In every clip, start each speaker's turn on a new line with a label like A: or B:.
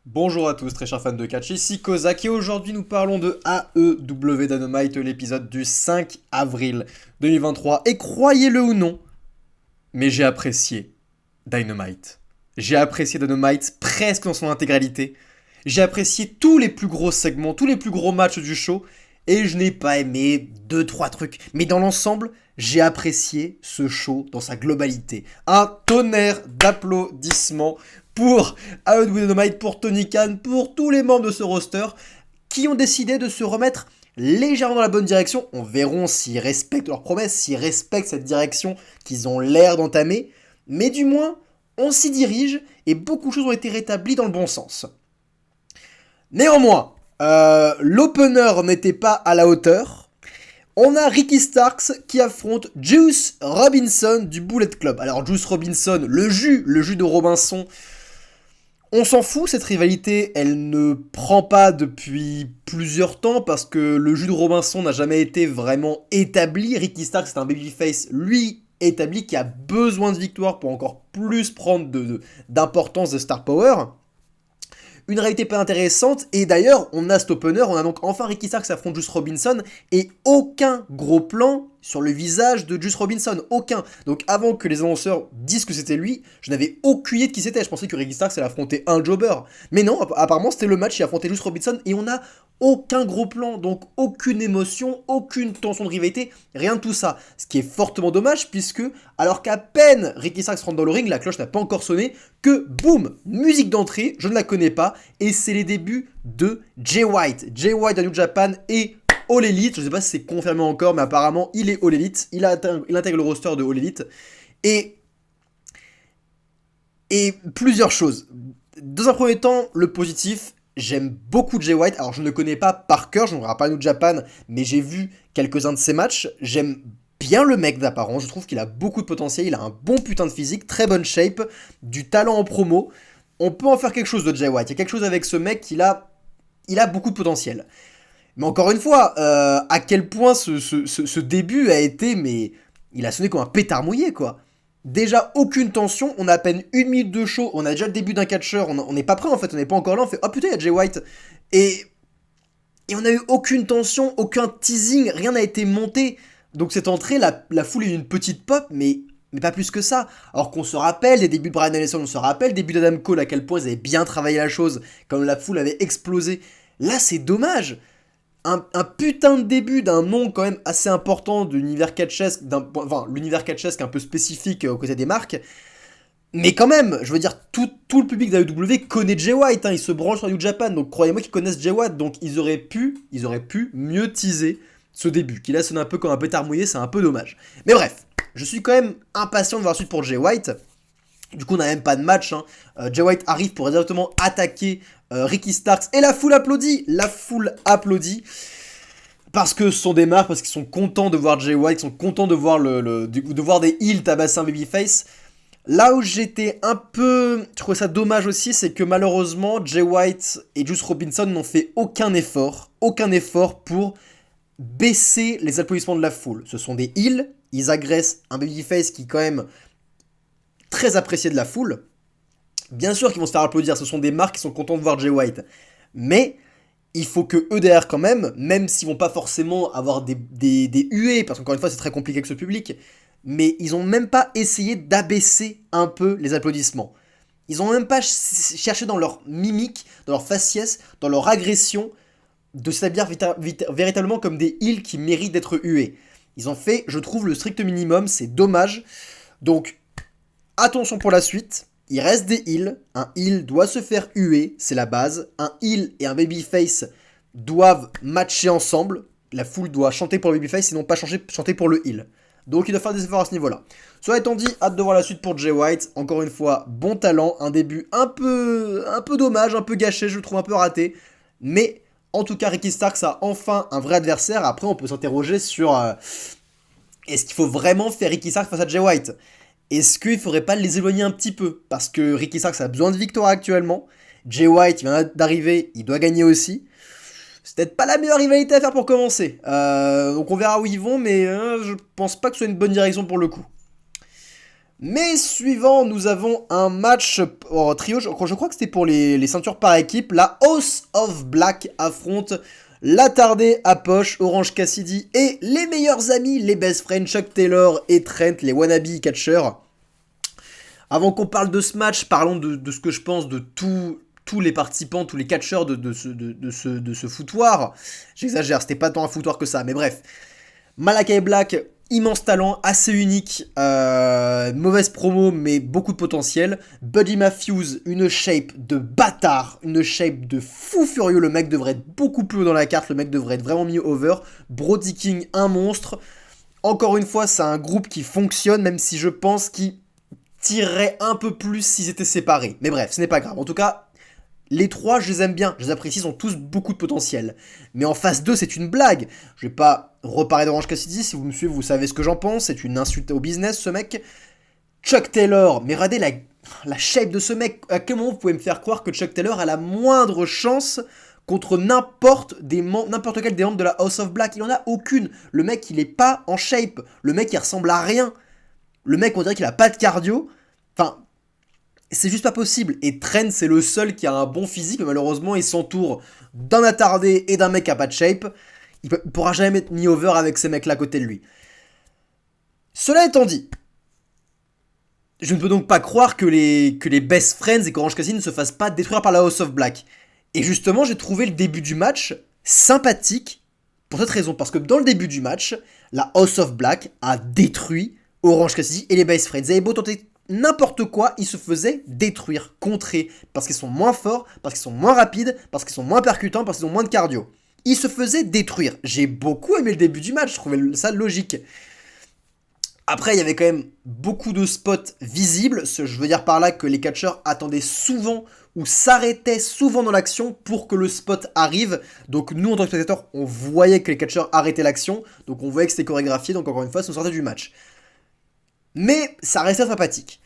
A: Bonjour à tous, très chers fans de catch, ici Kozak et aujourd'hui nous parlons de AEW Dynamite, l'épisode du 5 avril 2023. Et croyez-le ou non, mais j'ai apprécié Dynamite. J'ai apprécié Dynamite presque dans son intégralité. J'ai apprécié tous les plus gros segments, tous les plus gros matchs du show. Et je n'ai pas aimé deux trois trucs. Mais dans l'ensemble, j'ai apprécié ce show dans sa globalité. Un tonnerre d'applaudissements pour AEW Dynamite, pour Tony Khan, pour tous les membres de ce roster qui ont décidé de se remettre légèrement dans la bonne direction. On verra s'ils respectent leurs promesses, s'ils respectent cette direction qu'ils ont l'air d'entamer. Mais du moins, on s'y dirige et beaucoup de choses ont été rétablies dans le bon sens. Néanmoins, l'opener n'était pas à la hauteur. On a Ricky Starks qui affronte Juice Robinson du Bullet Club. Alors Juice Robinson, le jus de Robinson, on s'en fout, cette rivalité, elle ne prend pas depuis plusieurs temps parce que le jus de Robinson n'a jamais été vraiment établi. Ricky Starks c'est un babyface, lui, établi, qui a besoin de victoire pour encore plus prendre d'importance de star power. Une réalité pas intéressante, et d'ailleurs, on a cet opener, on a donc enfin Ricky Starks qui affronte Juice Robinson, et aucun gros plan sur le visage de Juice Robinson, aucun. Donc avant que les annonceurs disent que c'était lui, je n'avais aucune idée de qui c'était, je pensais que Ricky Starks allait affronter un jobber. Mais non, apparemment c'était le match qui affrontait Juice Robinson, et on a aucun gros plan, donc aucune émotion, aucune tension de rivalité, rien de tout ça. Ce qui est fortement dommage, puisque alors qu'à peine Ricky Starks rentre dans le ring, la cloche n'a pas encore sonné, que boum, musique d'entrée, je ne la connais pas, et c'est les débuts de Jay White. Jay White à New Japan et All Elite, je ne sais pas si c'est confirmé encore, mais apparemment il est All Elite, il intègre le roster de All Elite, et, et plusieurs choses. Dans un premier temps, le positif, j'aime beaucoup Jay White, alors je ne le connais pas par cœur, je ne regarde pas New Japan, mais j'ai vu quelques-uns de ses matchs, j'aime bien le mec d'apparence, je trouve qu'il a beaucoup de potentiel, il a un bon putain de physique, très bonne shape, du talent en promo, on peut en faire quelque chose de Jay White, il y a quelque chose avec ce mec il a beaucoup de potentiel. Mais encore une fois, à quel point ce début a été, mais il a sonné comme un pétard mouillé, quoi. Déjà, aucune tension, on a à peine une minute de show, on a déjà le début d'un catcheur, on n'est pas prêt en fait, on n'est pas encore là, on fait « Oh putain, il y a Jay White !» Et on a eu aucune tension, aucun teasing, rien n'a été monté. Donc cette entrée, la foule a eu une petite pop, mais pas plus que ça. Alors qu'on se rappelle des débuts de Brian Allison, on se rappelle des débuts d'Adam Cole, à quel point ils avaient bien travaillé la chose, comme la foule avait explosé. Là, c'est dommage. Un putain de début d'un nom quand même assez important de l'univers catchesque, enfin l'univers catchesque un peu spécifique aux côtés des marques, mais quand même, je veux dire, tout le public d'AEW connaît Jay White, hein, ils se branchent sur New Japan, donc croyez-moi qu'ils connaissent Jay White, donc ils auraient pu mieux teaser ce début, qui là sonne un peu comme un pétard mouillé, c'est un peu dommage. Mais bref, je suis quand même impatient de voir la suite pour Jay White. Du coup, on n'a même pas de match. Hein. Jay White arrive pour directement attaquer Ricky Starks. Et la foule applaudit. La foule applaudit. Parce que ce sont des marques, parce qu'ils sont contents de voir Jay White, ils sont contents de voir, de voir des heels tabasser un babyface. Là où j'étais un peu... Je trouvais ça dommage aussi, c'est que malheureusement, Jay White et Juice Robinson n'ont fait aucun effort pour baisser les applaudissements de la foule. Ce sont des heels, ils agressent un babyface qui est quand même très apprécié de la foule. Bien sûr qu'ils vont se faire applaudir, ce sont des marques qui sont contents de voir Jay White. Mais il faut que eux derrière quand même s'ils vont pas forcément avoir des huées, parce qu'encore une fois c'est très compliqué avec ce public, mais ils ont même pas essayé d'abaisser un peu les applaudissements. Ils ont même pas cherché dans leur mimique, dans leur faciès, dans leur agression, de s'établir véritablement comme des heels qui méritent d'être hués. Ils ont fait, je trouve, le strict minimum, c'est dommage. Donc, attention pour la suite. Il reste des heals. Un heal doit se faire huer, c'est la base. Un heal et un babyface doivent matcher ensemble. La foule doit chanter pour le babyface, sinon pas chanter pour le heal. Donc il doit faire des efforts à ce niveau-là. Cela étant dit, hâte de voir la suite pour Jay White. Encore une fois, bon talent, un début un peu dommage, un peu gâché, je le trouve un peu raté. Mais en tout cas, Ricky Starks a enfin un vrai adversaire. Après, on peut s'interroger sur est-ce qu'il faut vraiment faire Ricky Starks face à Jay White? Est-ce qu'il faudrait pas les éloigner un petit peu? Parce que Ricky Starks a besoin de victoire actuellement. Jay White, il vient d'arriver, il doit gagner aussi. C'est peut-être pas la meilleure rivalité à faire pour commencer. Donc on verra où ils vont, mais je pense pas que ce soit une bonne direction pour le coup. Mais suivant, nous avons un match en trio, je crois que c'était pour les ceintures par équipe. La House of Black affronte l'attardé à poche, Orange Cassidy et les meilleurs amis, les best friends, Chuck Taylor et Trent, les wannabe catchers. Avant qu'on parle de ce match, parlons de ce que je pense de tous les participants, tous les catcheurs de ce foutoir. J'exagère, c'était pas tant un foutoir que ça, mais bref. Malakai Black, immense talent, assez unique, mauvaise promo mais beaucoup de potentiel. Buddy Matthews, une shape de bâtard, une shape de fou furieux, le mec devrait être beaucoup plus haut dans la carte, le mec devrait être vraiment mis over. Brody King, un monstre. Encore une fois, c'est un groupe qui fonctionne, même si je pense qu'il tirerait un peu plus s'ils étaient séparés. Mais bref, ce n'est pas grave. En tout cas, les trois, je les aime bien, je les apprécie, ils ont tous beaucoup de potentiel. Mais en phase 2, c'est une blague. Je vais pas reparler d'Orange Cassidy, si vous me suivez, vous savez ce que j'en pense, c'est une insulte au business, ce mec. Chuck Taylor, mais regardez la shape de ce mec. À quel moment vous pouvez me faire croire que Chuck Taylor a la moindre chance contre n'importe quel des membres de la House of Black? Il en a aucune. Le mec, il est pas en shape. Le mec, il ressemble à rien. Le mec, on dirait qu'il a pas de cardio. Enfin, c'est juste pas possible. Et Trent, c'est le seul qui a un bon physique, mais malheureusement, il s'entoure d'un attardé et d'un mec à pas de shape. Il pourra jamais être mis over avec ces mecs-là à côté de lui. Cela étant dit, je ne peux donc pas croire que les best friends et qu'Orange Cassidy ne se fassent pas détruire par la House of Black. Et justement, j'ai trouvé le début du match sympathique pour cette raison. Parce que dans le début du match, la House of Black a détruit Orange Cassidy et les best friends. Ils avaient beau tenter n'importe quoi, ils se faisaient détruire, contrer, parce qu'ils sont moins forts, parce qu'ils sont moins rapides, parce qu'ils sont moins percutants, parce qu'ils ont moins de cardio. Ils se faisaient détruire. J'ai beaucoup aimé le début du match, je trouvais ça logique. Après, il y avait quand même beaucoup de spots visibles, je veux dire par là que les catcheurs attendaient souvent ou s'arrêtaient souvent dans l'action pour que le spot arrive. Donc nous, en tant que spectateurs, on voyait que les catcheurs arrêtaient l'action, donc on voyait que c'était chorégraphié, donc encore une fois, ça nous sortait du match. Mais ça restait sympathique.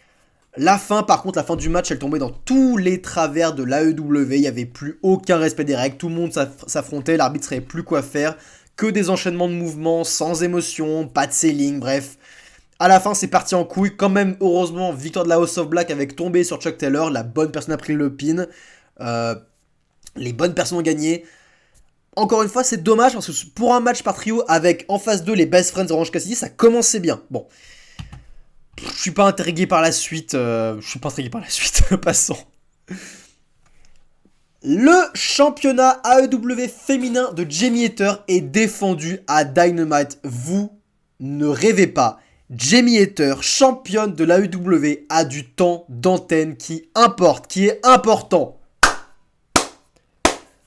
A: La fin, par contre, la fin du match, elle tombait dans tous les travers de l'AEW. Il n'y avait plus aucun respect des règles. Tout le monde s'affrontait. L'arbitre ne savait plus quoi faire. Que des enchaînements de mouvements, sans émotion, pas de selling, bref. À la fin, c'est parti en couille. Quand même, heureusement, victoire de la House of Black avec tombé sur Chuck Taylor. La bonne personne a pris le pin. Les bonnes personnes ont gagné. Encore une fois, c'est dommage parce que pour un match par trio avec en face 2 les best friends Orange Cassidy, ça commençait bien. Bon. Je suis pas intrigué par la suite. Passons. Le championnat AEW féminin de Jamie Hayter est défendu à Dynamite. Vous ne rêvez pas. Jamie Hayter, championne de l'AEW, a du temps d'antenne qui importe, qui est important.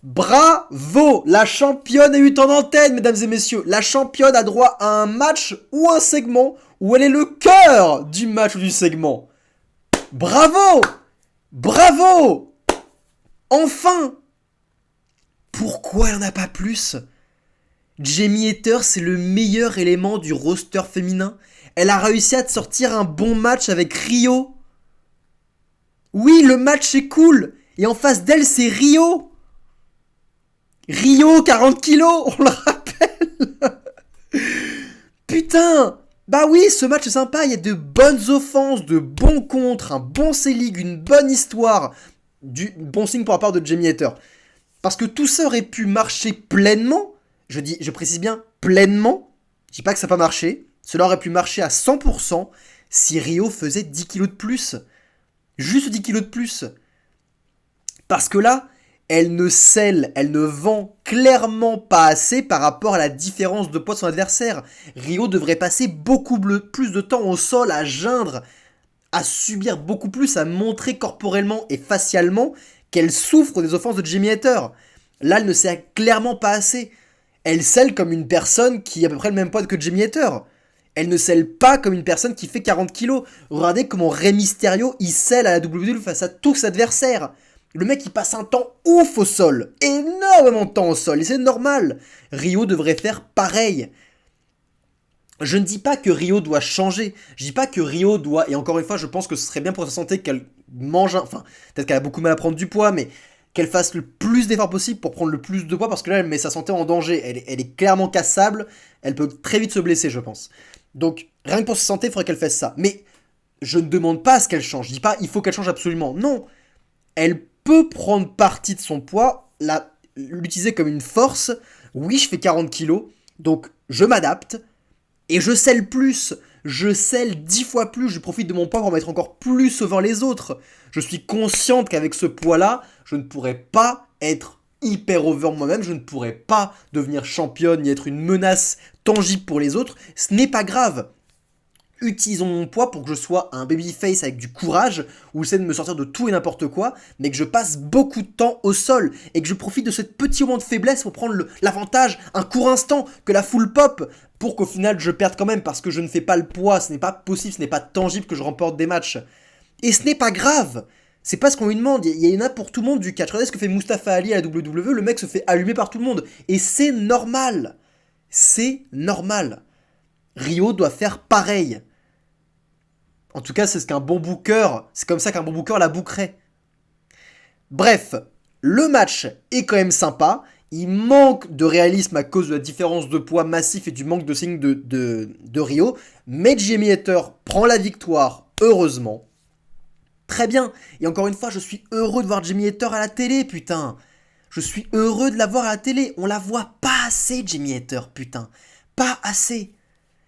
A: Bravo! La championne a eu temps d'antenne, mesdames et messieurs. La championne a droit à un match ou un segment où elle est le cœur du match ou du segment. Bravo! Bravo! Enfin! Pourquoi il n'y en a pas plus? Jamie Hayter, c'est le meilleur élément du roster féminin. Elle a réussi à te sortir un bon match avec Rio. Oui, le match est cool. Et en face d'elle, c'est Rio. Rio, 40 kilos, on le rappelle. Putain. Bah oui, ce match est sympa, il y a de bonnes offenses, de bons contres, un bon C-League, une bonne histoire. Du bon signe pour la part de Jamie Hayter. Parce que tout ça aurait pu marcher pleinement. Je précise bien pleinement. Je dis pas que ça n'a pas marché. Cela aurait pu marcher à 100% si Rio faisait 10 kilos de plus. Juste 10 kilos de plus. Parce que là, elle ne vend clairement pas assez par rapport à la différence de poids de son adversaire. Rio devrait passer beaucoup plus de temps au sol à geindre, à subir beaucoup plus, à montrer corporellement et facialement qu'elle souffre des offenses de Jamie Hayter. Là, elle ne sert clairement pas assez. Elle scelle comme une personne qui a à peu près le même poids que Jamie Hayter. Elle ne scelle pas comme une personne qui fait 40 kilos. Regardez comment Rey Mysterio, il scelle à la WWE face à tous ses adversaires. Le mec, il passe un temps ouf au sol. Énormément de temps au sol. Et c'est normal. Rio devrait faire pareil. Je ne dis pas que Rio doit changer. Je dis pas que Rio doit... Et encore une fois, je pense que ce serait bien pour sa santé qu'elle mange... Enfin, peut-être qu'elle a beaucoup mal à prendre du poids, mais qu'elle fasse le plus d'efforts possible pour prendre le plus de poids, parce que là, elle met sa santé en danger. Elle est clairement cassable. Elle peut très vite se blesser, je pense. Donc, rien que pour sa santé, il faudrait qu'elle fasse ça. Mais je ne demande pas à ce qu'elle change. Je dis pas il faut qu'elle change absolument. Non, elle peut prendre partie de son poids, l'utiliser comme une force. Oui, je fais 40 kilos, donc je m'adapte et je scelle plus. Je scelle 10 fois plus, je profite de mon poids pour mettre encore plus devant les autres. Je suis consciente qu'avec ce poids-là, je ne pourrais pas être hyper over moi-même, je ne pourrais pas devenir championne ni être une menace tangible pour les autres. Ce n'est pas grave. Utilisons mon poids pour que je sois un babyface avec du courage, où j'essaie de me sortir de tout et n'importe quoi, mais que je passe beaucoup de temps au sol, et que je profite de ce petit moment de faiblesse pour prendre l'avantage, un court instant, que la foule pop, pour qu'au final je perde quand même, parce que je ne fais pas le poids, ce n'est pas possible, ce n'est pas tangible que je remporte des matchs. Et ce n'est pas grave. C'est pas ce qu'on lui demande, il y en a pour tout le monde du catch. Regardez ce que fait Mustafa Ali à la WWE, le mec se fait allumer par tout le monde. Et c'est normal. C'est normal. Rio doit faire pareil. En tout cas, c'est ce qu'un bon booker, c'est comme ça qu'un bon booker la bookerait. Bref, le match est quand même sympa. Il manque de réalisme à cause de la différence de poids massif et du manque de signe de Rio. Mais Jamie Hater prend la victoire, heureusement. Très bien. Et encore une fois, je suis heureux de voir Jamie Hater à la télé, putain. Je suis heureux de la voir à la télé. On la voit pas assez, Jamie Hater, putain. Pas assez.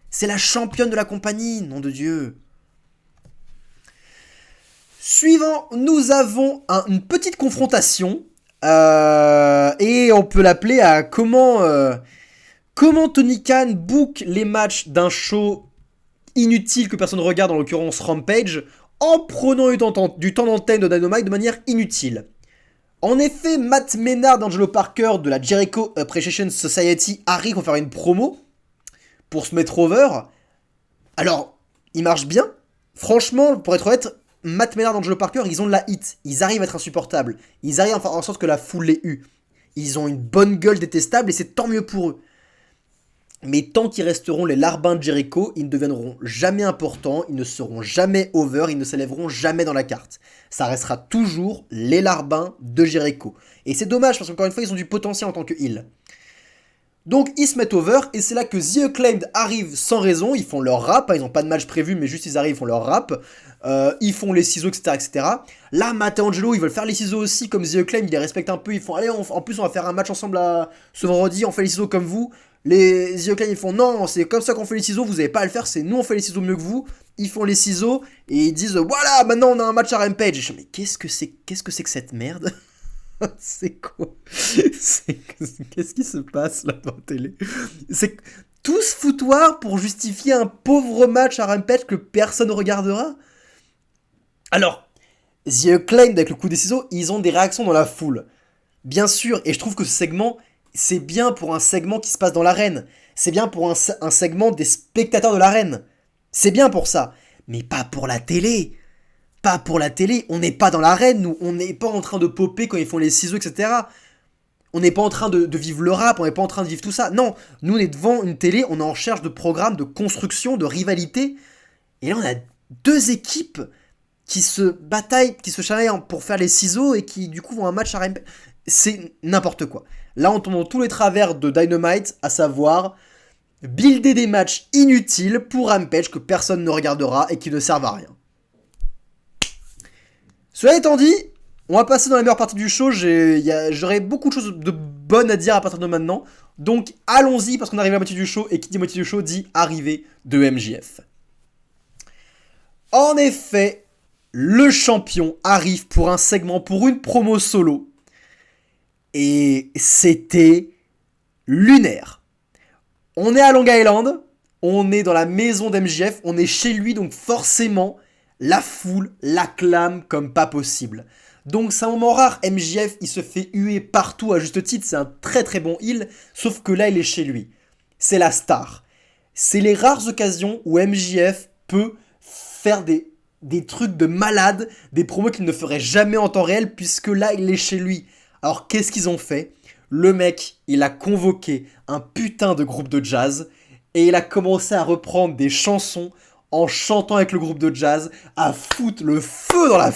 A: C'est la championne de la compagnie, nom de Dieu. Suivant, nous avons une petite confrontation. Et on peut l'appeler à comment Tony Khan book les matchs d'un show inutile que personne ne regarde, en l'occurrence Rampage, en prenant du temps d'antenne de Dynamite de manière inutile. En effet, Matt Menard d'Angelo Parker de la Jericho Appreciation Society arrive pour faire une promo, pour se mettre over. Alors, il marche bien. Franchement, pour être honnête, Matt Menard d'Angelo Parker, ils ont de la hit. Ils arrivent à être insupportables. Ils arrivent à faire en sorte que la foule les eue. Ils ont une bonne gueule détestable et c'est tant mieux pour eux. Mais tant qu'ils resteront les larbins de Jericho, ils ne deviendront jamais importants, ils ne seront jamais over, ils ne s'élèveront jamais dans la carte. Ça restera toujours les larbins de Jericho. Et c'est dommage parce qu'encore une fois, ils ont du potentiel en tant que heel. Donc ils se mettent over et c'est là que The Acclaimed arrivent sans raison, ils font leur rap, ils n'ont pas de match prévu mais juste ils arrivent, ils font leur rap, ils font les ciseaux, etc., etc. Là, Matt et Angelo, ils veulent faire les ciseaux aussi comme The Acclaimed, ils les respectent un peu, ils font allez, en plus on va faire un match ensemble ce vendredi, on fait les ciseaux comme vous. Les The Acclaimed ils font non, c'est comme ça qu'on fait les ciseaux, vous n'avez pas à le faire, c'est nous on fait les ciseaux mieux que vous. Ils font les ciseaux et ils disent voilà, maintenant on a un match à Rampage. Et je dis mais qu'est-ce que c'est que cette merde? C'est quoi? Qu'est-ce qui se passe là dans la télé? C'est tout ce foutoir pour justifier un pauvre match à Rampage que personne ne regardera? Alors, The Acclaimed avec le coup des ciseaux, ils ont des réactions dans la foule. Bien sûr, et je trouve que ce segment, c'est bien pour un segment qui se passe dans l'arène. C'est bien pour un segment des spectateurs de l'arène. C'est bien pour ça. Mais pas pour la télé. Pas pour la télé, on n'est pas dans l'arène, nous, on n'est pas en train de popper quand ils font les ciseaux, etc. On n'est pas en train de vivre le rap, on n'est pas en train de vivre tout ça. Non, nous on est devant une télé, on est en recherche de programmes, de construction, de rivalité. Et là on a deux équipes qui se bataillent, qui se chamaillent pour faire les ciseaux et qui du coup vont un match à Rampage. C'est n'importe quoi. Là on tombe dans tous les travers de Dynamite, à savoir builder des matchs inutiles pour Rampage que personne ne regardera et qui ne servent à rien. Cela étant dit, on va passer dans la meilleure partie du show. J'aurai beaucoup de choses de bonnes à dire à partir de maintenant. Donc allons-y parce qu'on arrive à la moitié du show. Et qui dit moitié du show dit arrivée de MJF. En effet, le champion arrive pour un segment, pour une promo solo. Et c'était lunaire. On est à Long Island. On est dans la maison d'MJF. On est chez lui donc forcément... La foule l'acclame comme pas possible. Donc c'est un moment rare, MJF il se fait huer partout à juste titre, c'est un très très bon heel, sauf que là il est chez lui. C'est la star. C'est les rares occasions où MJF peut faire des trucs de malade, des promos qu'il ne ferait jamais en temps réel, puisque là il est chez lui. Alors qu'est-ce qu'ils ont fait? Le mec, il a convoqué un putain de groupe de jazz, et il a commencé à reprendre des chansons en chantant avec le groupe de jazz, à foutre le feu dans la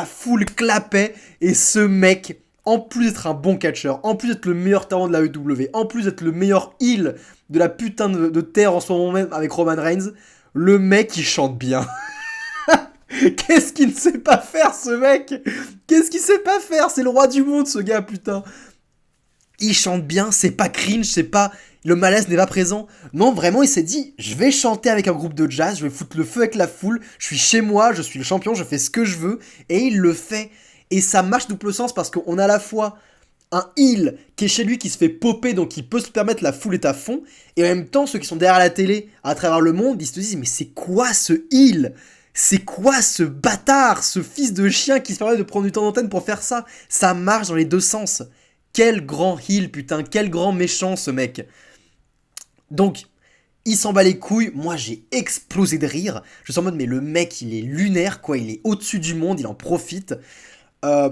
A: foule clapait, et ce mec, en plus d'être un bon catcheur, en plus d'être le meilleur talent de la EW, en plus d'être le meilleur heel de la putain de terre en ce moment même avec Roman Reigns, le mec il chante bien. Qu'est-ce qu'il ne sait pas faire, ce mec? Qu'est-ce qu'il sait pas faire? C'est le roi du monde, ce gars, putain. Il chante bien, c'est pas cringe, c'est pas... Le malaise n'est pas présent. Non, vraiment, il s'est dit, je vais chanter avec un groupe de jazz, je vais foutre le feu avec la foule, je suis chez moi, je suis le champion, je fais ce que je veux, et il le fait. Et ça marche double sens parce qu'on a à la fois un heel qui est chez lui, qui se fait popper, donc il peut se permettre, la foule est à fond, et en même temps, ceux qui sont derrière la télé, à travers le monde, ils se disent, mais c'est quoi ce heel? C'est quoi ce bâtard, ce fils de chien qui se permet de prendre du temps d'antenne pour faire ça? Ça marche dans les deux sens. Quel grand heel, putain, quel grand méchant ce mec. Donc, il s'en bat les couilles, moi j'ai explosé de rire. Je suis en mode, mais le mec il est lunaire, quoi, il est au-dessus du monde, il en profite. Euh,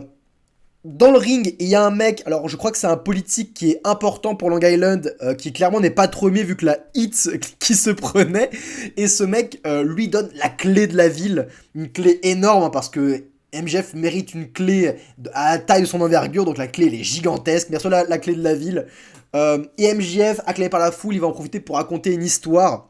A: Dans le ring, il y a un mec, alors je crois que c'est un politique qui est important pour Long Island, qui clairement n'est pas trop aimé vu que la hit qui se prenait. Et ce mec lui donne la clé de la ville, une clé énorme hein, parce que MJF mérite une clé à la taille de son envergure, donc la clé elle est gigantesque, bien sûr la clé de la ville. Et MJF, acclamé par la foule, il va en profiter pour raconter une histoire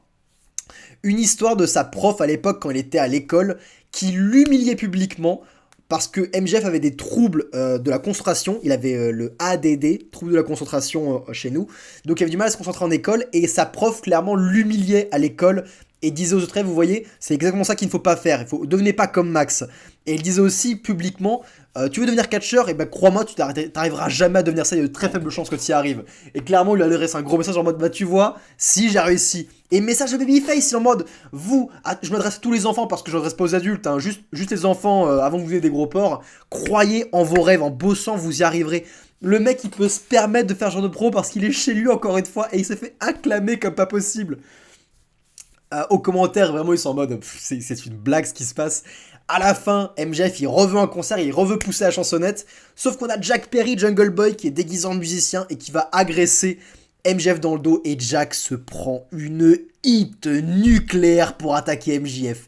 A: de sa prof à l'époque quand il était à l'école, qui l'humiliait publiquement parce que MJF avait des troubles de la concentration, il avait le ADD, trouble de la concentration chez nous, donc il avait du mal à se concentrer en école, et sa prof clairement l'humiliait à l'école, et disait aux autres élèves, vous voyez, c'est exactement ça qu'il ne faut pas faire, devenez pas comme Max. Et il disait aussi publiquement, tu veux devenir catcheur, et ben crois-moi, tu t'arriveras jamais à devenir ça, il y a de très faibles chances que tu y arrives. Et clairement, il lui a adressé un gros message en mode, bah tu vois, si j'ai réussi. Et message de Babyface, il est en mode, je m'adresse à tous les enfants parce que je m'adresse pas aux adultes, hein, juste les enfants, avant que vous ayez des gros porcs, croyez en vos rêves, en bossant, vous y arriverez. Le mec, il peut se permettre de faire ce genre de pro parce qu'il est chez lui encore une fois, et il s'est fait acclamer comme pas possible. Aux commentaires, vraiment, ils sont en mode, c'est une blague ce qui se passe. À la fin, MJF, il reveut un concert, il reveut pousser la chansonnette. Sauf qu'on a Jack Perry, Jungle Boy, qui est déguisé en musicien et qui va agresser MJF dans le dos. Et Jack se prend une hit nucléaire pour attaquer MJF.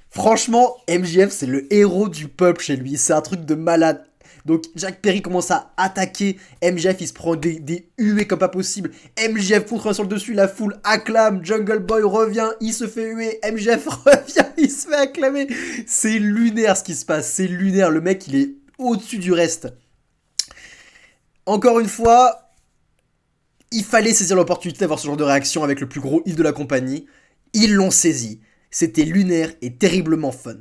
A: Franchement, MJF, c'est le héros du peuple chez lui. C'est un truc de malade. Donc Jack Perry commence à attaquer MJF, il se prend des huées comme pas possible. MJF contre sur le dessus, la foule acclame, Jungle Boy revient, il se fait huer, MJF revient, il se fait acclamer. C'est lunaire ce qui se passe, c'est lunaire, le mec il est au-dessus du reste. Encore une fois, il fallait saisir l'opportunité d'avoir ce genre de réaction avec le plus gros heel de la compagnie. Ils l'ont saisi, c'était lunaire et terriblement fun.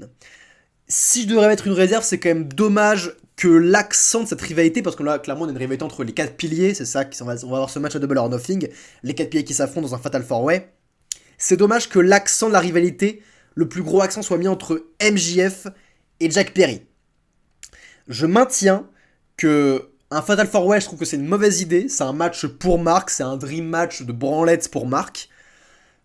A: Si je devrais mettre une réserve, c'est quand même dommage que l'accent de cette rivalité, parce que là, clairement, on a une rivalité entre les 4 piliers, c'est ça, on va avoir ce match à Double or Nothing, les 4 piliers qui s'affrontent dans un Fatal 4-Way. C'est dommage que l'accent de la rivalité, le plus gros accent, soit mis entre MJF et Jack Perry. Je maintiens que un Fatal 4-Way, je trouve que c'est une mauvaise idée, c'est un match pour Mark, c'est un dream match de branlette pour Mark.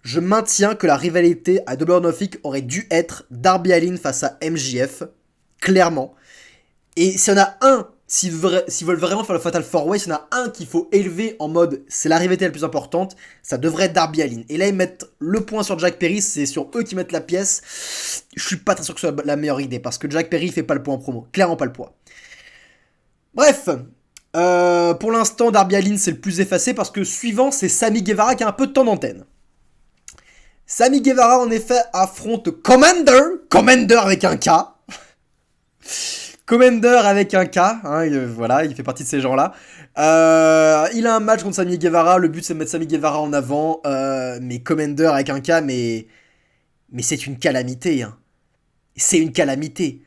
A: Je maintiens que la rivalité à Double or Nothing aurait dû être Darby Allin face à MJF, clairement. Et s'il y en a un, s'ils veulent vraiment faire le Fatal 4-Way, s'il y en a un qu'il faut élever en mode c'est la rivalité la plus importante, ça devrait être Darby Allin. Et là, ils mettent le point sur Jack Perry, c'est sur eux qui mettent la pièce. Je suis pas très sûr que ce soit la meilleure idée, parce que Jack Perry fait pas le point en promo, clairement pas le poids. Bref, pour l'instant, Darby Allin c'est le plus effacé, parce que suivant, c'est Sammy Guevara qui a un peu de temps d'antenne. Sammy Guevara, en effet, affronte Commander avec un K. Commander avec un K, hein, voilà, il fait partie de ces gens-là. Il a un match contre Sammy Guevara, le but c'est de mettre Sammy Guevara en avant, mais Commander avec un K, mais c'est une calamité, hein. C'est une calamité.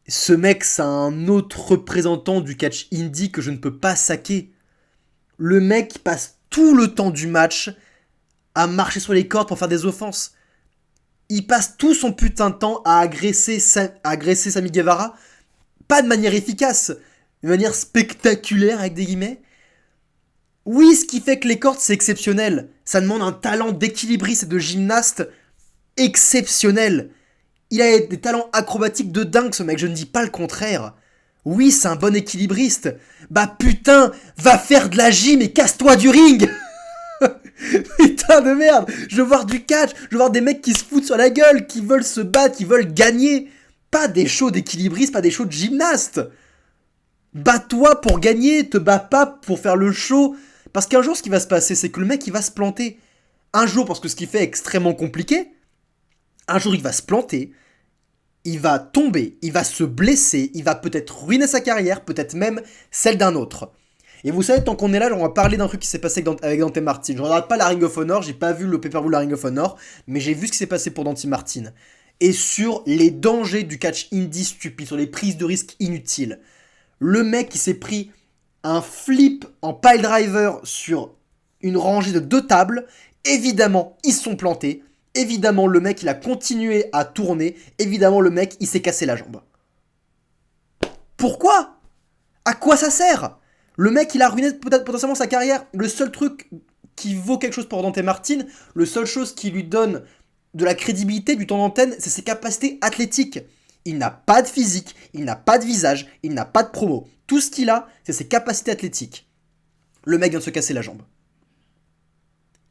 A: Ce mec, c'est un autre représentant du catch indie que je ne peux pas saquer. Le mec passe tout le temps du match à marcher sur les cordes pour faire des offenses. Il passe tout son putain de temps à agresser Sammy Guevara, pas de manière efficace, de manière spectaculaire avec des guillemets. Oui, ce qui fait que les cordes c'est exceptionnel. Ça demande un talent d'équilibriste et de gymnaste exceptionnel. Il a des talents acrobatiques de dingue ce mec, je ne dis pas le contraire. Oui, c'est un bon équilibriste. Bah putain, va faire de la gym et casse-toi du ring. Putain de merde, je veux voir du catch, je veux voir des mecs qui se foutent sur la gueule, qui veulent se battre, qui veulent gagner. Pas des shows d'équilibristes, pas des shows de gymnastes. Bats-toi pour gagner, te bats pas pour faire le show. Parce qu'un jour, ce qui va se passer, c'est que le mec, il va se planter. Un jour, parce que ce qu'il fait est extrêmement compliqué. Un jour, il va se planter. il va tomber, il va se blesser, il va peut-être ruiner sa carrière, peut-être même celle d'un autre. Et vous savez, tant qu'on est là, on va parler d'un truc qui s'est passé avec Dante Martin. Je regarde pas la Ring of Honor, j'ai pas vu le pay-per-view de la Ring of Honor, mais j'ai vu ce qui s'est passé pour Dante Martin. Et sur les dangers du catch indie stupide, sur les prises de risques inutiles. Le mec qui s'est pris un flip en pile driver sur une rangée de 2 tables, évidemment, ils se sont plantés. Évidemment, le mec, il a continué à tourner. Évidemment, le mec, il s'est cassé la jambe. Pourquoi? À quoi ça sert? Le mec, il a ruiné peut-être potentiellement sa carrière. Le seul truc qui vaut quelque chose pour Dante Martin, le seule chose qui lui donne de la crédibilité, du temps d'antenne, c'est ses capacités athlétiques. Il n'a pas de physique, il n'a pas de visage, il n'a pas de promo. Tout ce qu'il a, c'est ses capacités athlétiques. Le mec vient de se casser la jambe.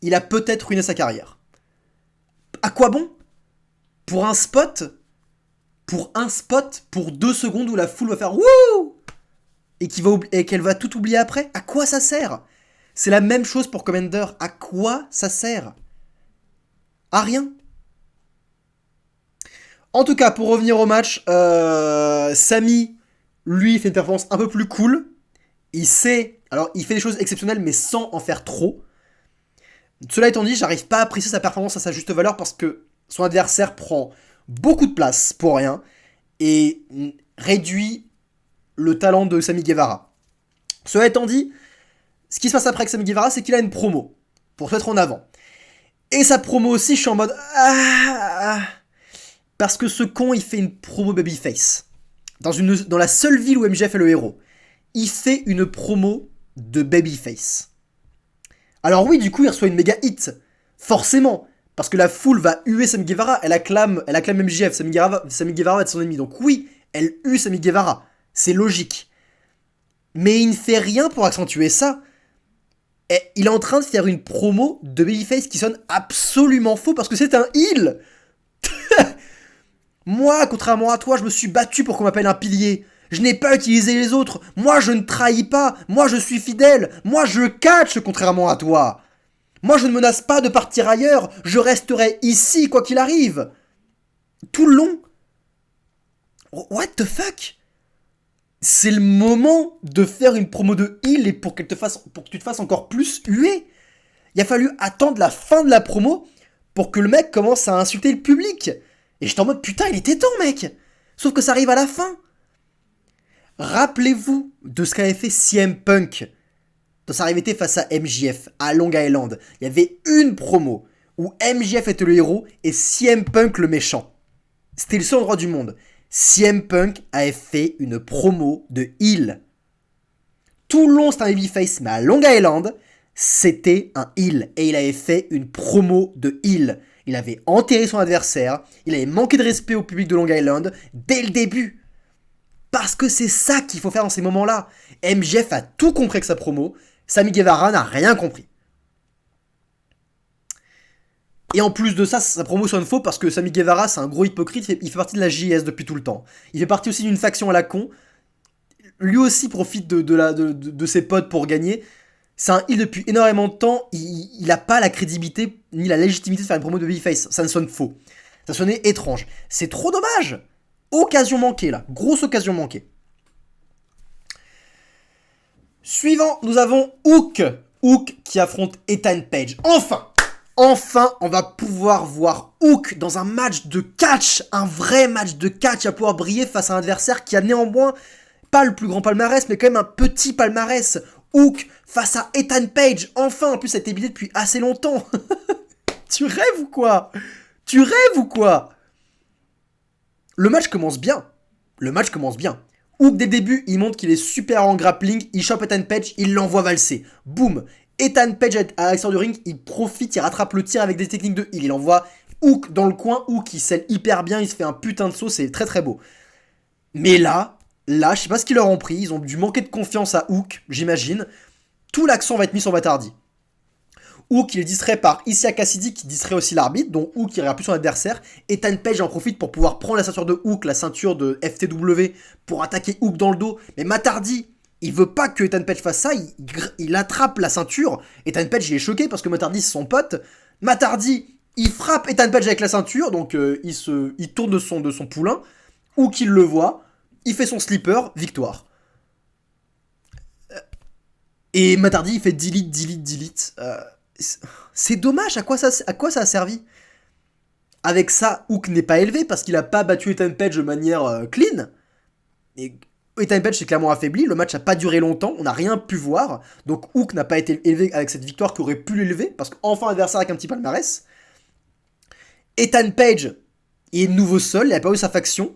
A: Il a peut-être ruiné sa carrière. À quoi bon? Pour un spot? Pour 2 secondes où la foule va faire wouh et qu'elle va tout oublier après? À quoi ça sert? C'est la même chose pour Commander. À quoi ça sert? À rien. En tout cas, pour revenir au match, Sami, lui, fait une performance un peu plus cool. Il sait... Alors, il fait des choses exceptionnelles, mais sans en faire trop. Cela étant dit, j'arrive pas à apprécier sa performance à sa juste valeur parce que son adversaire prend beaucoup de place pour rien et réduit le talent de Sammy Guevara. Cela étant dit, ce qui se passe après avec Sammy Guevara, c'est qu'il a une promo pour se mettre en avant. Et sa promo aussi, je suis en mode... Parce que ce con, il fait une promo babyface. Dans la seule ville où MJF est le héros. Il fait une promo de babyface. Alors oui, du coup, il reçoit une méga hit. Forcément. Parce que la foule va huer Sammy Guevara. Elle acclame MJF. Sammy Guevara va être son ennemi. Donc oui, elle hue Sammy Guevara. C'est logique. Mais il ne fait rien pour accentuer ça. Et il est en train de faire une promo de babyface qui sonne absolument faux parce que c'est un heel. Moi, contrairement à toi, je me suis battu pour qu'on m'appelle un pilier. Je n'ai pas utilisé les autres. Moi, je ne trahis pas. Moi, je suis fidèle. Moi, je catch, contrairement à toi. Moi, je ne menace pas de partir ailleurs. Je resterai ici, quoi qu'il arrive. Tout le long. What the fuck? C'est le moment de faire une promo de heal et pour que tu te fasses encore plus huer. Il a fallu attendre la fin de la promo pour que le mec commence à insulter le public. Et j'étais en mode, putain, il était temps, mec. Sauf que ça arrive à la fin. Rappelez-vous de ce qu'avait fait CM Punk dans sa rivalité face à MJF à Long Island. Il y avait une promo où MJF était le héros et CM Punk le méchant. C'était le seul endroit du monde. CM Punk avait fait une promo de heel. Tout le long, c'était un babyface, mais à Long Island, c'était un heel. Et il avait fait une promo de heel. Il avait enterré son adversaire, il avait manqué de respect au public de Long Island dès le début. Parce que c'est ça qu'il faut faire dans ces moments-là. MJF a tout compris avec sa promo, Sammy Guevara n'a rien compris. Et en plus de ça, sa promo sonne faux parce que Sammy Guevara, c'est un gros hypocrite, il fait partie de la JS depuis tout le temps. Il fait partie aussi d'une faction à la con. Lui aussi profite de ses potes pour gagner. C'est un heel depuis énormément de temps, il n'a pas la crédibilité ni la légitimité de faire une promo de babyface. Ça ne sonne faux. Ça sonnait étrange. C'est trop dommage. Occasion manquée là. Grosse occasion manquée. Suivant, nous avons Hook. Hook qui affronte Ethan Page. Enfin, on va pouvoir voir Hook dans un match de catch. Un vrai match de catch. Il va pouvoir briller face à un adversaire qui a néanmoins pas le plus grand palmarès, mais quand même un petit palmarès. Hook face à Ethan Page. Enfin, en plus, ça a été bidé depuis assez longtemps. Tu rêves ou quoi? Le match commence bien. Hook, dès le début, il montre qu'il est super en grappling. Il chope Ethan Page, il l'envoie valser. Boum. Ethan Page à l'extérieur du ring, il profite, il rattrape le tir avec des techniques de heal. Il envoie Hook dans le coin. Hook, il scelle hyper bien. Il se fait un putain de saut. C'est très très beau. Mais là, je sais pas ce qu'ils leur ont pris. Ils ont dû manquer de confiance à Hook, j'imagine. Tout l'accent va être mis sur Matt Hardy. Hook, il est distrait par Issa Cassidy, qui distrait aussi l'arbitre, donc Hook, il regarde plus son adversaire. Ethan Page en profite pour pouvoir prendre la ceinture de Hook, la ceinture de FTW, pour attaquer Hook dans le dos. Mais Matt Hardy, il veut pas que Ethan Page fasse ça, il attrape la ceinture. Ethan Page, il est choqué parce que Matt Hardy, c'est son pote. Matt Hardy, il frappe Ethan Page avec la ceinture, donc il tourne de son poulain. ou qu'il le voit, il fait son slipper, victoire. Et Matt Hardy, il fait delete. C'est dommage, à quoi ça a servi? Avec ça, Hook n'est pas élevé parce qu'il a pas battu Ethan Page de manière clean. Et Ethan Page s'est clairement affaibli, le match n'a pas duré longtemps, on n'a rien pu voir. Donc Hook n'a pas été élevé avec cette victoire qui aurait pu l'élever, parce qu'enfin adversaire avec un petit palmarès. Ethan Page est nouveau seul, il a pas eu sa faction.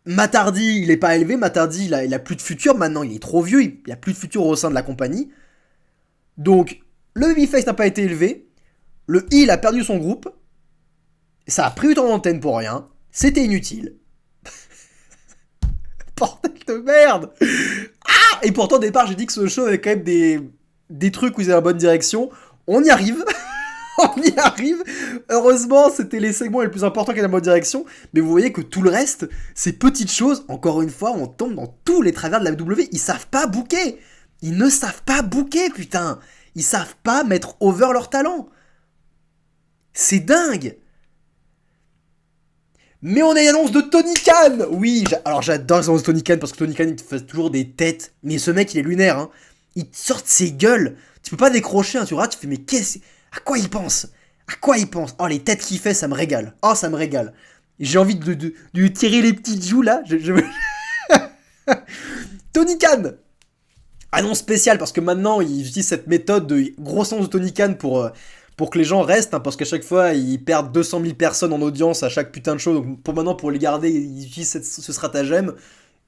A: Matt Hardy, il est pas élevé, Matt Hardy, il a plus de futur maintenant, il est trop vieux, il a plus de futur au sein de la compagnie. Donc, le babyface n'a pas été élevé, le heel a perdu son groupe, ça a pris du temps d'antenne pour rien, c'était inutile. Bordel de merde. Ah. Et pourtant, au départ, j'ai dit que ce show avait quand même des trucs où ils allaient dans la bonne direction. On y arrive. On y arrive. Heureusement, c'était les segments les plus importants qui étaient dans la bonne direction. Mais vous voyez que tout le reste, ces petites choses, encore une fois, on tombe dans tous les travers de la WWE. Ils savent pas booker. Ils ne savent pas booker, putain. Ils savent pas mettre over leur talent. C'est dingue. Mais on a une annonce de Tony Khan. Oui, alors j'adore les annonces de Tony Khan parce que Tony Khan il te fait toujours des têtes. Mais ce mec il est lunaire, hein. Il te sort de ses gueules. Tu peux pas décrocher, hein. Tu regardes, tu fais mais qu'est-ce... À quoi il pense? À quoi il pense? Oh, les têtes qu'il fait, ça me régale. Oh, ça me régale. J'ai envie de lui tirer les petites joues là. Tony Khan. Annonce spéciale parce que maintenant ils utilisent cette méthode de grosse annonce de Tony Khan pour que les gens restent, hein, parce qu'à chaque fois, ils perdent 200 000 personnes en audience à chaque putain de show. Donc pour les garder, ils utilisent ce stratagème.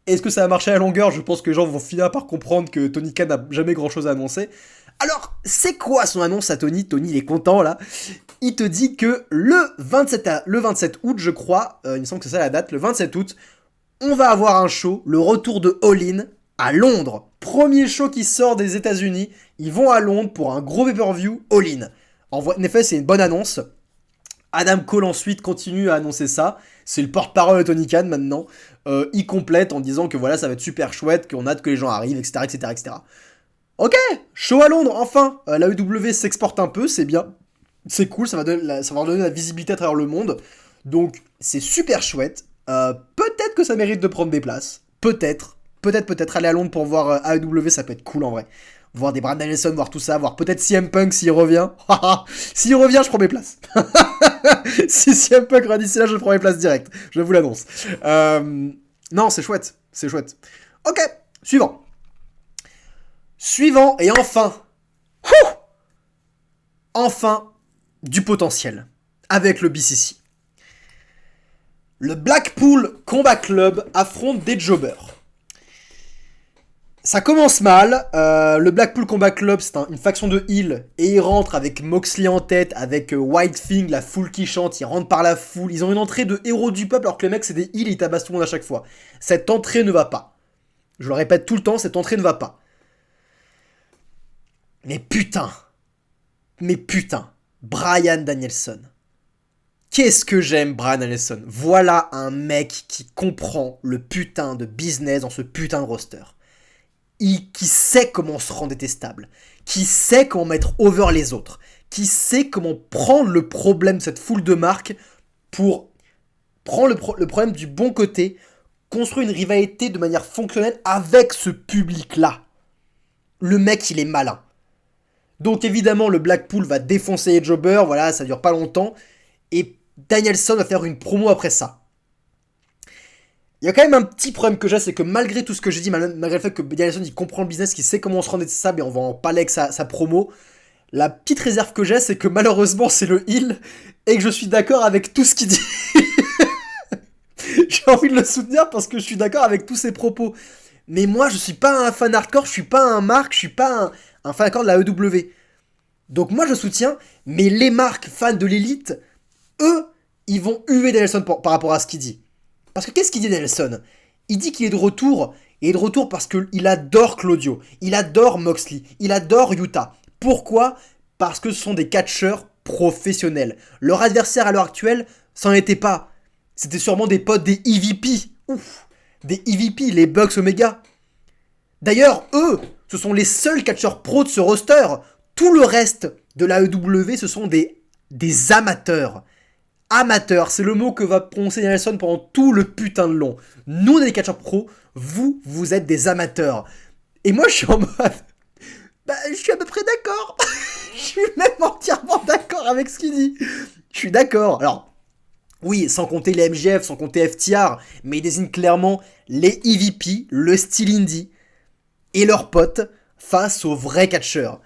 A: Est-ce que ça va marcher à la longueur? Je pense que les gens vont finir par comprendre que Tony Khan n'a jamais grand-chose à annoncer. Alors, c'est quoi son annonce à Tony? Tony, il est content, là. Il te dit que le 27 août, je crois, il me semble que c'est ça la date, le 27 août, on va avoir un show, le retour de All In, à Londres. Premier show qui sort des États-Unis. Ils vont à Londres pour un gros pay-per-view All In. En effet, c'est une bonne annonce. Adam Cole ensuite continue à annoncer ça. C'est le porte-parole de Tony Khan maintenant. Il complète en disant que voilà, ça va être super chouette, qu'on a hâte que les gens arrivent, etc., etc., etc. Ok, show à Londres, enfin. La WWE s'exporte un peu, c'est bien. C'est cool, ça va donner la visibilité à travers le monde. Donc, c'est super chouette. Peut-être que ça mérite de prendre des places. Peut-être aller à Londres pour voir AEW, ça peut être cool en vrai. Voir des Bryan Danielson, voir tout ça, voir peut-être CM Punk s'il revient. S'il revient, je prends mes places. Si CM Punk revient d'ici là, je prends mes places direct. Je vous l'annonce. Non, c'est chouette. C'est chouette. Ok, suivant. Suivant, et enfin. Enfin, du potentiel. Avec le BCC. Le Blackpool Combat Club affronte des jobbers. Ça commence mal, le Blackpool Combat Club c'est une faction de heel et ils rentrent avec Moxley en tête, avec White Thing, la foule qui chante, ils rentrent par la foule, ils ont une entrée de héros du peuple alors que les mecs c'est des heels et ils tabassent tout le monde à chaque fois. Cette entrée ne va pas. Je le répète tout le temps, cette entrée ne va pas. Mais putain, Bryan Danielson. Qu'est-ce que j'aime Bryan Danielson. Voilà un mec qui comprend le putain de business dans ce putain de roster. Qui sait comment se rendre détestable, qui sait comment mettre over les autres, qui sait comment prendre le problème de cette foule de marques pour prendre le problème du bon côté, construire une rivalité de manière fonctionnelle avec ce public-là. Le mec, il est malin. Donc évidemment, le Blackpool va défoncer les jobbers, voilà, ça dure pas longtemps, et Danielson va faire une promo après ça. Il y a quand même un petit problème que j'ai, c'est que malgré tout ce que j'ai dit, malgré le fait que Danielson il comprend le business, qu'il sait comment on se rend détestable et on va en parler avec sa promo, la petite réserve que j'ai, c'est que malheureusement c'est le heel et que je suis d'accord avec tout ce qu'il dit. J'ai envie de le soutenir parce que je suis d'accord avec tous ses propos. Mais moi je suis pas un fan hardcore, je suis pas un marque, je suis pas un fan hardcore de la EW. Donc moi je soutiens, mais les marques fans de l'élite, eux, ils vont huer Danielson par rapport à ce qu'il dit. Parce que qu'est-ce qu'il dit Danielson? Il dit qu'il est de retour, et il est de retour parce qu'il adore Claudio, il adore Moxley, il adore Yuta. Pourquoi? Parce que ce sont des catcheurs professionnels. Leur adversaire à l'heure actuelle, ça n'en était pas. C'était sûrement des potes des EVP. Ouf, des EVP, les Bucks Omega. D'ailleurs, eux, ce sont les seuls catcheurs pros de ce roster. Tout le reste de la EW, ce sont des amateurs. Amateur, c'est le mot que va prononcer Nelson pendant tout le putain de long. Nous, on est des catcheurs pros, vous, vous êtes des amateurs. Et moi, je suis en mode... Bah, je suis à peu près d'accord. Je suis même entièrement d'accord avec ce qu'il dit. Je suis d'accord. Alors, oui, sans compter les MJF, sans compter FTR, mais il désigne clairement les EVP, le Steel Indie, et leurs potes face aux vrais catcheurs.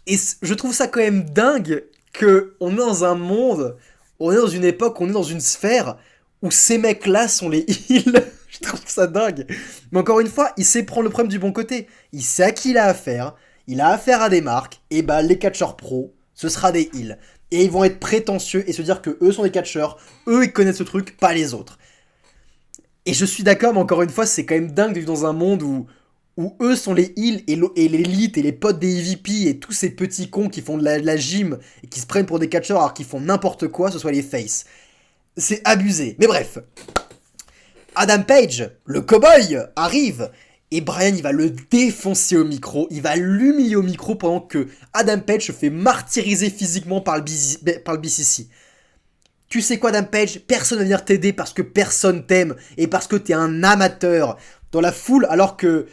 A: Et je trouve ça quand même dingue que on est dans un monde, on est dans une époque, on est dans une sphère où ces mecs-là sont les heals. Je trouve ça dingue. Mais encore une fois, il sait prendre le problème du bon côté. Il sait à qui il a affaire. Il a affaire à des marques. Et bah, les catcheurs pros, ce sera des heals. Et ils vont être prétentieux et se dire que eux sont des catcheurs. Eux, ils connaissent ce truc, pas les autres. Et je suis d'accord, mais encore une fois, c'est quand même dingue de vivre dans un monde où eux sont les heals et l'élite et les potes des EVP et tous ces petits cons qui font de la gym et qui se prennent pour des catcheurs alors qu'ils font n'importe quoi, ce soit les faces. C'est abusé. Mais bref. Adam Page, le cowboy, arrive. Et Brian, il va le défoncer au micro. Il va l'humilier au micro pendant que Adam Page se fait martyriser physiquement par le BCC. Tu sais quoi, Adam Page? Personne va venir t'aider parce que personne t'aime et parce que t'es un amateur. Dans la foule, alors que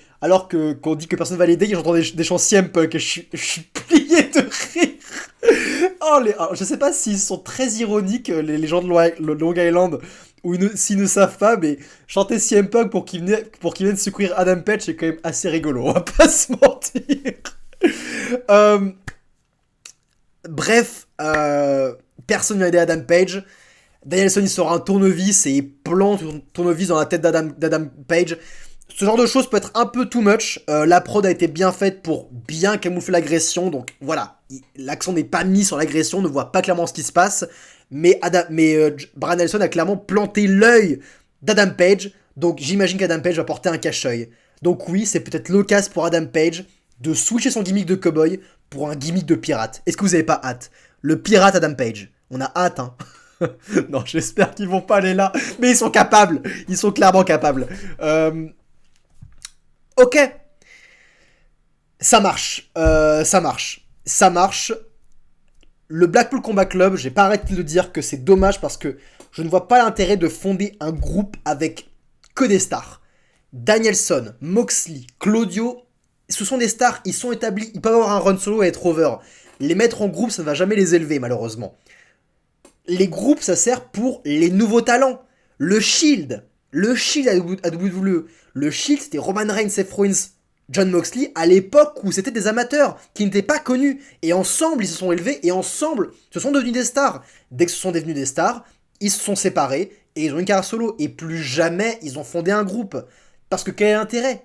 A: qu'on dit que personne va l'aider, j'entends des chants CM Punk et je suis plié de rire. Alors, je sais pas s'ils sont très ironiques, les gens de Long Island, ou s'ils ne savent pas, mais chanter CM Punk pour qu'il vienne secourir Adam Page, c'est quand même assez rigolo, on va pas se mentir. Bref, personne ne vient aider Adam Page. Danielson il sort un tournevis et il plante un tournevis dans la tête d'Adam Page. Ce genre de choses peut être un peu too much. La prod a été bien faite pour bien camoufler l'agression. Donc voilà, l'accent n'est pas mis sur l'agression, on ne voit pas clairement ce qui se passe. Mais Brian Nelson a clairement planté l'œil d'Adam Page. Donc j'imagine qu'Adam Page va porter un cache-œil. Donc oui, c'est peut-être l'occasion pour Adam Page de switcher son gimmick de cowboy pour un gimmick de pirate. Est-ce que vous avez pas hâte? Le pirate Adam Page. On a hâte, hein. Non, j'espère qu'ils vont pas aller là. Mais ils sont capables. Ils sont clairement capables. Ok. Ça marche. Ça marche. Le Blackpool Combat Club, j'ai pas arrêté de dire que c'est dommage parce que je ne vois pas l'intérêt de fonder un groupe avec que des stars. Danielson, Moxley, Claudio, ce sont des stars, ils sont établis, ils peuvent avoir un run solo et être over. Les mettre en groupe, ça ne va jamais les élever, malheureusement. Les groupes, ça sert pour les nouveaux talents. Le Shield à WWE. Le Shield, c'était Roman Reigns, Seth Rollins, John Moxley, à l'époque où c'était des amateurs, qui n'étaient pas connus. Et ensemble, ils se sont élevés, et ensemble, se sont devenus des stars. Dès que ce sont devenus des stars, ils se sont séparés, et ils ont une carrière solo. Et plus jamais, ils ont fondé un groupe. Parce que quel est l'intérêt?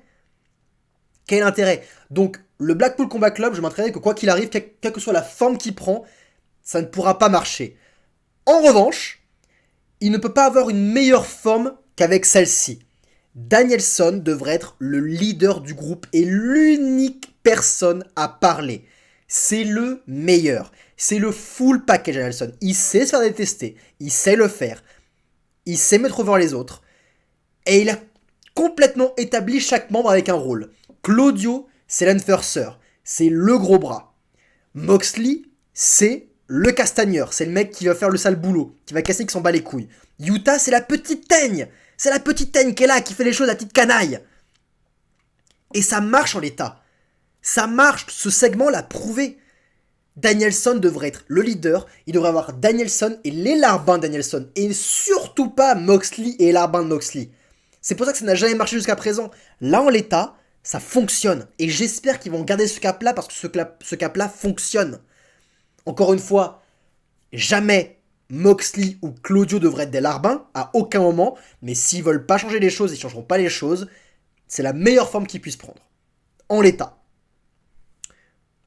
A: Quel est l'intérêt? Donc, le Blackpool Combat Club, je m'entraînerai que quoi qu'il arrive, quelle que soit la forme qu'il prend, ça ne pourra pas marcher. En revanche, il ne peut pas avoir une meilleure forme qu'avec celle-ci. Danielson devrait être le leader du groupe et l'unique personne à parler. C'est le meilleur. C'est le full package Danielson. Il sait se faire détester. Il sait le faire. Il sait mettre over les autres. Et il a complètement établi chaque membre avec un rôle. Claudio, c'est l'enforcer. C'est le gros bras. Moxley, c'est le castagneur. C'est le mec qui va faire le sale boulot. Qui va casser qui s'en bat les couilles. Yuta, c'est la petite teigne. C'est la petite teigne qui est là, qui fait les choses, la petite canaille. Et ça marche en l'état. Ça marche, ce segment l'a prouvé. Danielson devrait être le leader. Il devrait avoir Danielson et les larbins de Danielson. Et surtout pas Moxley et les larbins de Moxley. C'est pour ça que ça n'a jamais marché jusqu'à présent. Là, en l'état, ça fonctionne. Et j'espère qu'ils vont garder ce cap-là parce que ce cap-là fonctionne. Encore une fois, jamais Moxley ou Claudio devraient être des larbins, à aucun moment, mais s'ils veulent pas changer les choses, ils changeront pas les choses. C'est la meilleure forme qu'ils puissent prendre. En l'état.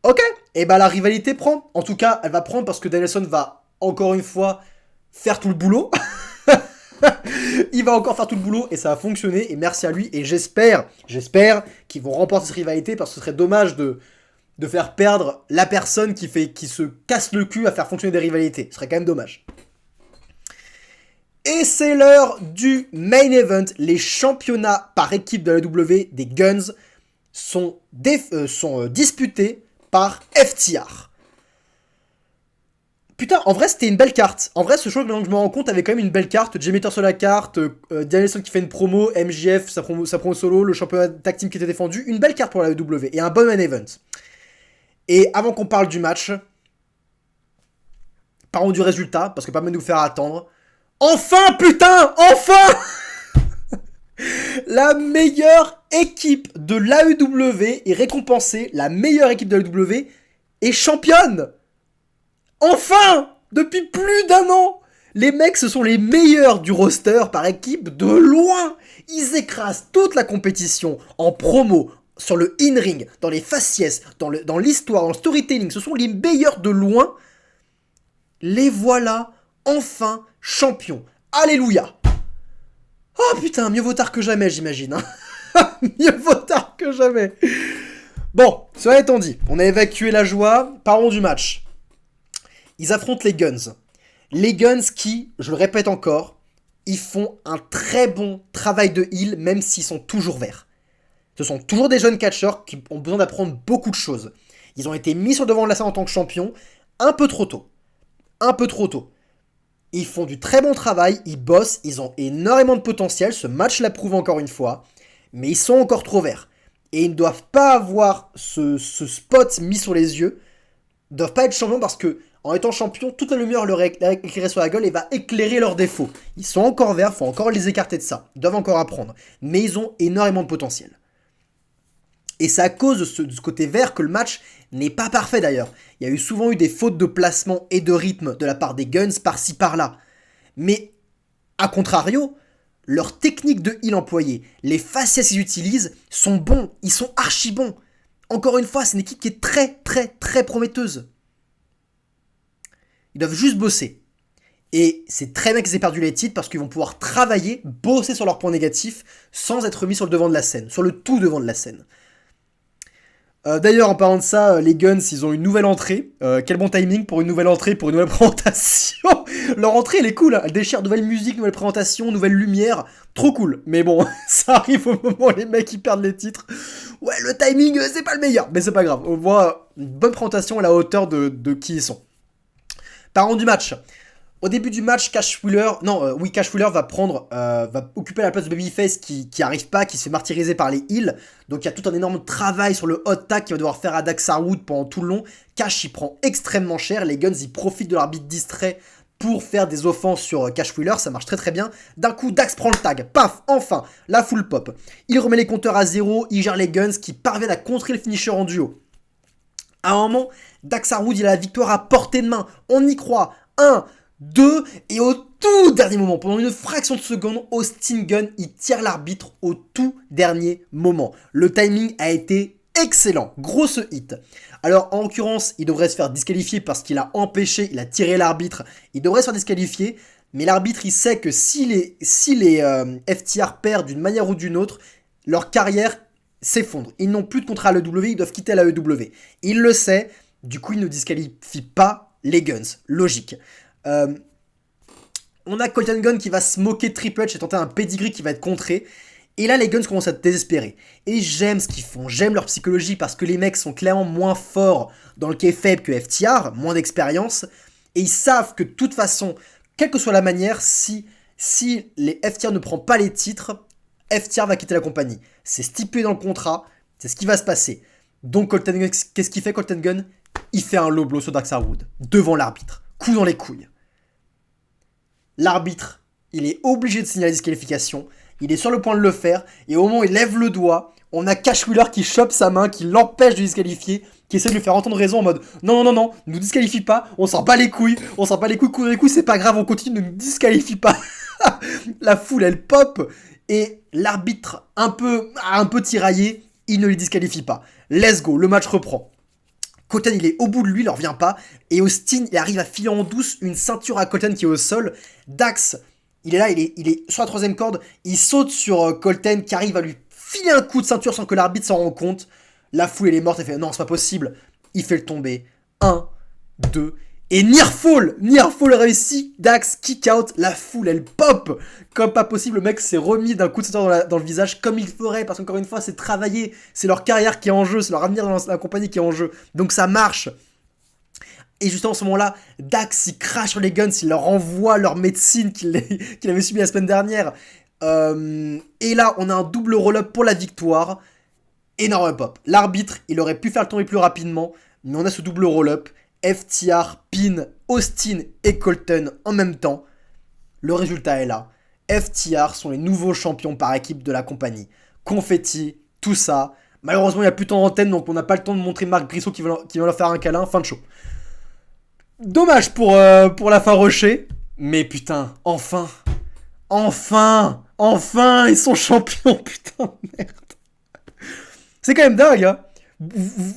A: Ok, et bah la rivalité prend. En tout cas, elle va prendre parce que Danielson va, encore une fois, faire tout le boulot. Il va encore faire tout le boulot et ça va fonctionner. Et merci à lui. Et j'espère qu'ils vont remporter cette rivalité parce que ce serait dommage de faire perdre la personne qui se casse le cul à faire fonctionner des rivalités. Ce serait quand même dommage. Et c'est l'heure du main event. Les championnats par équipe de la WWE des Guns sont disputés par FTR. Putain, en vrai, c'était une belle carte. En vrai, ce choix, que je me rends compte, avait quand même une belle carte. J-Meter sur la carte, Danielson qui fait une promo, MJF, sa promo solo, le championnat tag team qui était défendu. Une belle carte pour la WWE et un bon main event. Et avant qu'on parle du match, parlons du résultat, parce que pas mal nous faire attendre. Enfin, putain, enfin la meilleure équipe de l'AEW est récompensée. La meilleure équipe de l'AEW est championne. Enfin! Depuis plus d'un an! Les mecs, ce sont les meilleurs du roster par équipe de loin! Ils écrasent toute la compétition en promo, sur le in-ring, dans les faciès, dans l'histoire, dans le storytelling. Ce sont les meilleurs de loin. Les voilà enfin champions. Alléluia! Oh putain, mieux vaut tard que jamais, j'imagine. Hein. Mieux vaut tard que jamais. Bon, cela étant dit, on a évacué la joie. Parlons du match. Ils affrontent les Guns. Les Guns qui, je le répète encore, ils font un très bon travail de heel, même s'ils sont toujours verts. Ce sont toujours des jeunes catcheurs qui ont besoin d'apprendre beaucoup de choses. Ils ont été mis sur le devant de la scène en tant que champions un peu trop tôt. Un peu trop tôt. Ils font du très bon travail, ils bossent, ils ont énormément de potentiel, ce match l'approuve encore une fois, mais ils sont encore trop verts. Et ils ne doivent pas avoir ce spot mis sur les yeux, ils ne doivent pas être champions parce que, en étant champion, toute la lumière leur est éclairée sur la gueule et va éclairer leurs défauts. Ils sont encore verts, il faut encore les écarter de ça, ils doivent encore apprendre, mais ils ont énormément de potentiel. Et c'est à cause de ce côté vert que le match n'est pas parfait d'ailleurs. Il y a souvent eu des fautes de placement et de rythme de la part des Guns par-ci par-là. Mais, à contrario, leurs techniques de heal employées, les faciès qu'ils utilisent sont bons, ils sont archi bons. Encore une fois, c'est une équipe qui est très très très prometteuse. Ils doivent juste bosser. Et c'est très bien qu'ils aient perdu les titres parce qu'ils vont pouvoir travailler, bosser sur leurs points négatifs sans être mis sur le devant de la scène, sur le tout devant de la scène. D'ailleurs, en parlant de ça, les Guns, ils ont une nouvelle entrée. Quel bon timing pour une nouvelle entrée, pour une nouvelle présentation. Leur entrée, elle est cool. Elle déchire, nouvelle musique, nouvelle présentation, nouvelle lumière. Trop cool. Mais bon, ça arrive au moment où les mecs, ils perdent les titres. Ouais, le timing, c'est pas le meilleur. Mais c'est pas grave. On voit une bonne présentation à la hauteur de qui ils sont. Parlons du match. Au début du match, Cash Wheeler va occuper la place de Babyface qui arrive pas, qui se fait martyriser par les heels. Donc il y a tout un énorme travail sur le hot tag qu'il va devoir faire à Dax Harwood pendant tout le long. Cash il prend extrêmement cher, les Guns ils profitent de l'arbitre distrait pour faire des offenses sur Cash Wheeler, ça marche très très bien. D'un coup, Dax prend le tag, paf, enfin, la full pop. Il remet les compteurs à zéro, il gère les Guns qui parviennent à contrer le finisher en duo. À un moment, Dax Harwood il a la victoire à portée de main, on y croit. 1, 2, et au tout dernier moment, pendant une fraction de seconde, Austin Gunn, il tire l'arbitre au tout dernier moment. Le timing a été excellent, grosse hit. Alors, en l'occurrence, il devrait se faire disqualifier parce qu'il a empêché, il a tiré l'arbitre, il devrait se faire disqualifier, mais l'arbitre, il sait que si les FTR perdent d'une manière ou d'une autre, leur carrière s'effondre. Ils n'ont plus de contrat à l'AEW, ils doivent quitter la l'AEW. Il le sait, du coup, il ne disqualifie pas les Guns. Logique. On a Colton Gunn qui va se moquer de Triple H et tenter un pedigree qui va être contré. Et là, les Guns commencent à désespérer. Et j'aime ce qu'ils font, j'aime leur psychologie parce que les mecs sont clairement moins forts dans le kayfabe que FTR, moins d'expérience. Et ils savent que de toute façon, quelle que soit la manière, si les FTR ne prennent pas les titres, FTR va quitter la compagnie. C'est stipulé dans le contrat, c'est ce qui va se passer. Donc Colton Gunn, qu'est-ce qu'il fait Colton Gunn? Il fait un low blow sur Dax Harwood, devant l'arbitre. Coup dans les couilles. L'arbitre, il est obligé de signaler la disqualification. Il est sur le point de le faire. Et au moment où il lève le doigt, on a Cash Wheeler qui chope sa main, qui l'empêche de disqualifier, qui essaie de lui faire entendre raison en mode non, ne nous disqualifie pas, on s'en bat les couilles, coup dans les couilles, c'est pas grave, on continue, ne nous disqualifie pas. La foule, elle pop. Et l'arbitre, un peu tiraillé, il ne les disqualifie pas. Let's go, le match reprend. Colton il est au bout de lui, il ne revient pas. Et Austin il arrive à filer en douce une ceinture à Colton qui est au sol. Dax, il est là, il est sur la troisième corde. Il saute sur Colton qui arrive à lui filer un coup de ceinture sans que l'arbitre s'en rende compte. La foule elle est morte, elle fait non c'est pas possible. Il fait le tomber. 1, 2, et Nearfall réussit, Dax kick out, la foule elle pop comme pas possible, le mec s'est remis d'un coup de ceinture dans le visage comme il ferait, parce qu'encore une fois c'est travailler, c'est leur carrière qui est en jeu, c'est leur avenir dans la compagnie qui est en jeu, donc ça marche. Et justement, à ce moment-là, Dax, il crache sur les Guns, il leur envoie leur médecine qu'il avait subi la semaine dernière. Et là, on a un double roll-up pour la victoire. Énorme pop. L'arbitre, il aurait pu faire le tomber plus rapidement, mais on a ce double roll-up. FTR, Pin, Austin et Colton en même temps. Le résultat est là. FTR sont les nouveaux champions par équipe de la compagnie. Confetti, tout ça. Malheureusement, il n'y a plus tant d'antenne, donc on n'a pas le temps de montrer Marc Brissot qui va leur faire un câlin. Fin de show. Dommage pour la Farocher. Mais putain, enfin, ils sont champions, putain, merde. C'est quand même dingue, hein.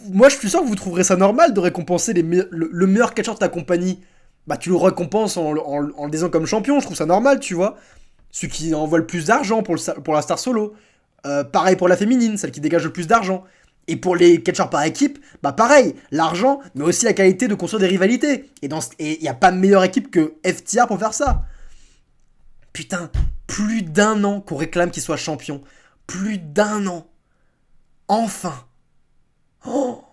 A: Moi, je suis sûr que vous trouverez ça normal de récompenser le meilleur catcheur de ta compagnie. Bah, tu le récompenses en le disant comme champion, je trouve ça normal, tu vois. Celui qui envoie le plus d'argent pour la star solo. Pareil pour la féminine, celle qui dégage le plus d'argent. Et pour les catcheurs par équipe, bah pareil, l'argent, mais aussi la qualité de construire des rivalités. Et il n'y a pas de meilleure équipe que FTR pour faire ça. Putain, plus d'1 an qu'on réclame qu'il soit champion. Plus d'1 an. Enfin. Oh.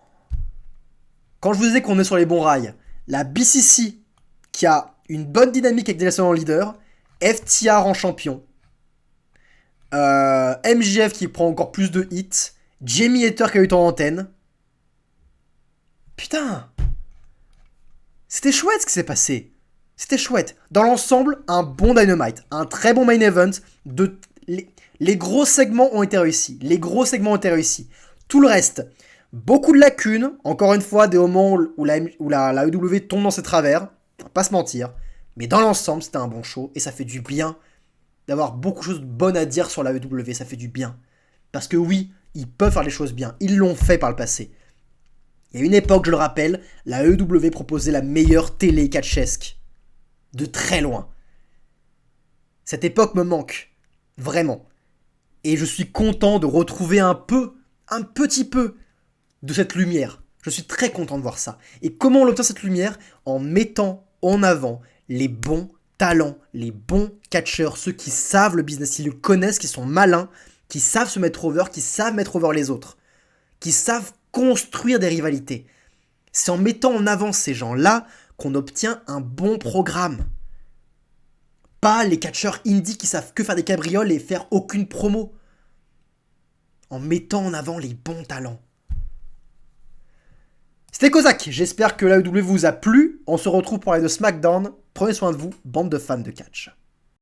A: Quand je vous disais qu'on est sur les bons rails, la BCC qui a une bonne dynamique avec des nationaux leaders, FTR en champion, MJF qui prend encore plus de hits, Jamie Hater qui a eu tant d'antenne. Putain, c'était chouette ce qui s'est passé. C'était chouette. Dans l'ensemble, un bon Dynamite, un très bon main event. Les gros segments ont été réussis. Tout le reste, beaucoup de lacunes. Encore une fois, des moments où la AEW tombe dans ses travers. On va pas se mentir. Mais dans l'ensemble, c'était un bon show. Et ça fait du bien d'avoir beaucoup de choses bonnes à dire sur la AEW. Ça fait du bien. Parce que oui, ils peuvent faire les choses bien. Ils l'ont fait par le passé. Il y a une époque, je le rappelle, la AEW proposait la meilleure télé catchesque. De très loin. Cette époque me manque. Vraiment. Et je suis content de retrouver un petit peu de cette lumière. Je suis très content de voir ça. Et comment on obtient cette lumière? En mettant en avant les bons talents, les bons catcheurs, ceux qui savent le business, qui le connaissent, qui sont malins, qui savent se mettre over, qui savent mettre over les autres, qui savent construire des rivalités. C'est en mettant en avant ces gens-là qu'on obtient un bon programme. Pas les catcheurs indie qui savent que faire des cabrioles et faire aucune promo. En mettant en avant les bons talents. C'était Kozak, j'espère que l'AEW vous a plu. On se retrouve pour aller de SmackDown. Prenez soin de vous, bande de fans de catch.